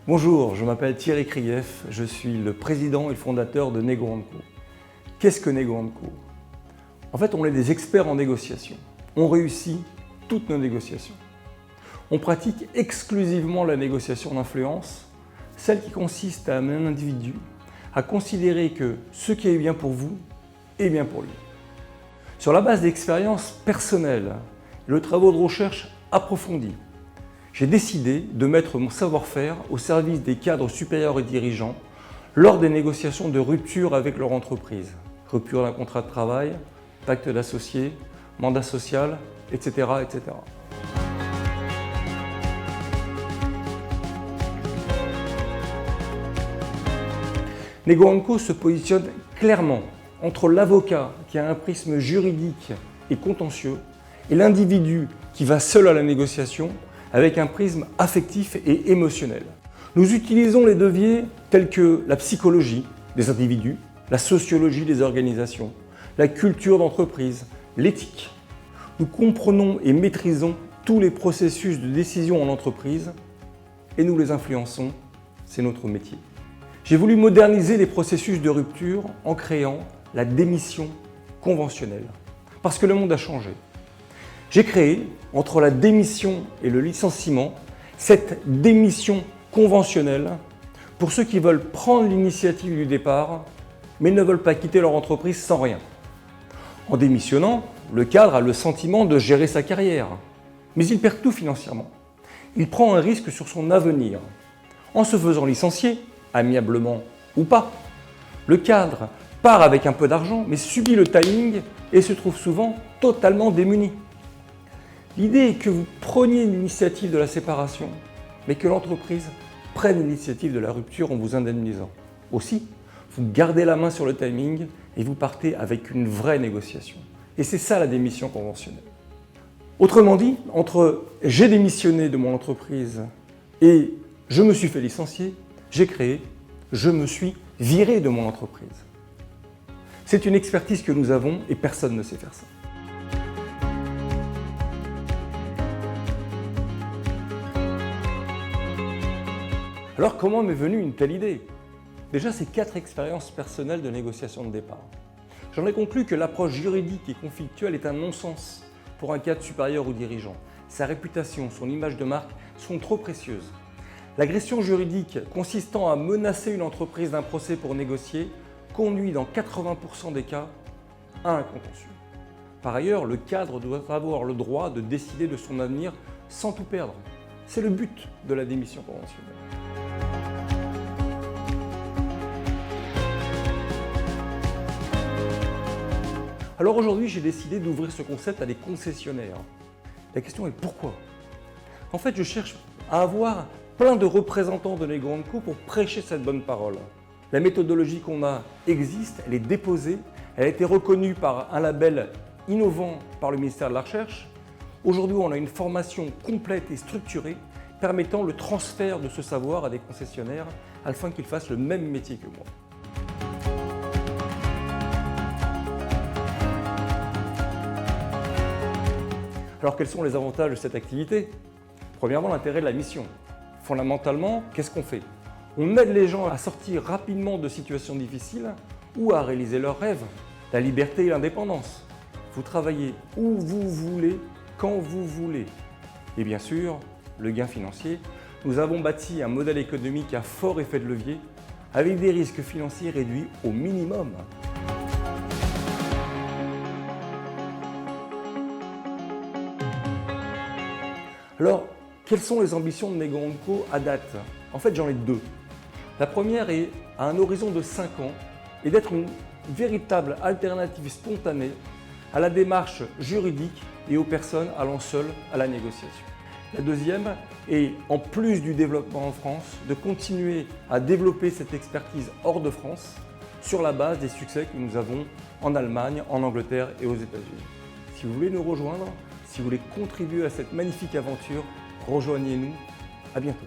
Bonjour, je m'appelle Thierry Krief, je suis le président et le fondateur de Nego & Co. Qu'est-ce que Nego & Co? En fait, on est des experts en négociation. On réussit toutes nos négociations. On pratique exclusivement la négociation d'influence, celle qui consiste à amener un individu à considérer que ce qui est bien pour vous est bien pour lui. Sur la base d'expériences personnelles et de travaux de recherche approfondis, j'ai décidé de mettre mon savoir-faire au service des cadres supérieurs et dirigeants lors des négociations de rupture avec leur entreprise. Rupture d'un contrat de travail, pacte d'associés, mandat social, etc., etc. Nego & Co se positionne clairement entre l'avocat qui a un prisme juridique et contentieux et l'individu qui va seul à la négociation avec un prisme affectif et émotionnel. Nous utilisons les leviers tels que la psychologie des individus, la sociologie des organisations, la culture d'entreprise, l'éthique. Nous comprenons et maîtrisons tous les processus de décision en entreprise et nous les influençons, c'est notre métier. J'ai voulu moderniser les processus de rupture en créant la démission conventionnelle, parce que le monde a changé. J'ai créé, entre la démission et le licenciement, cette démission conventionnelle pour ceux qui veulent prendre l'initiative du départ, mais ne veulent pas quitter leur entreprise sans rien. En démissionnant, le cadre a le sentiment de gérer sa carrière, mais il perd tout financièrement. Il prend un risque sur son avenir. En se faisant licencier, amiablement ou pas, le cadre part avec un peu d'argent, mais subit le timing et se trouve souvent totalement démuni. L'idée est que vous preniez l'initiative de la séparation, mais que l'entreprise prenne l'initiative de la rupture en vous indemnisant. Aussi, vous gardez la main sur le timing et vous partez avec une vraie négociation. Et c'est ça la démission conventionnelle. Autrement dit, entre j'ai démissionné de mon entreprise et je me suis fait licencier, j'ai créé, je me suis viré de mon entreprise. C'est une expertise que nous avons et personne ne sait faire ça. Alors comment m'est venue une telle idée? Déjà, c'est 4 expériences personnelles de négociation de départ. J'en ai conclu que l'approche juridique et conflictuelle est un non-sens pour un cadre supérieur ou dirigeant. Sa réputation, son image de marque sont trop précieuses. L'agression juridique consistant à menacer une entreprise d'un procès pour négocier conduit dans 80% des cas à un contentieux. Par ailleurs, le cadre doit avoir le droit de décider de son avenir sans tout perdre. C'est le but de la démission conventionnelle. Alors aujourd'hui, j'ai décidé d'ouvrir ce concept à des concessionnaires. La question est pourquoi? En fait, je cherche à avoir plein de représentants de Nego & Co pour prêcher cette bonne parole. La méthodologie qu'on a existe, elle est déposée, elle a été reconnue par un label innovant par le ministère de la Recherche. Aujourd'hui, on a une formation complète et structurée permettant le transfert de ce savoir à des concessionnaires afin qu'ils fassent le même métier que moi. Alors quels sont les avantages de cette activité? Premièrement, l'intérêt de la mission. Fondamentalement, qu'est-ce qu'on fait? On aide les gens à sortir rapidement de situations difficiles ou à réaliser leurs rêves, la liberté et l'indépendance. Vous travaillez où vous voulez, quand vous voulez. Et bien sûr, le gain financier. Nous avons bâti un modèle économique à fort effet de levier avec des risques financiers réduits au minimum. Alors, quelles sont les ambitions de Nego & Co à date? En fait, j'en ai 2. La première est à un horizon de 5 ans et d'être une véritable alternative spontanée à la démarche juridique et aux personnes allant seules à la négociation. La deuxième est, en plus du développement en France, de continuer à développer cette expertise hors de France sur la base des succès que nous avons en Allemagne, en Angleterre et aux États-Unis. Si vous voulez nous rejoindre, si vous voulez contribuer à cette magnifique aventure, rejoignez-nous. À bientôt.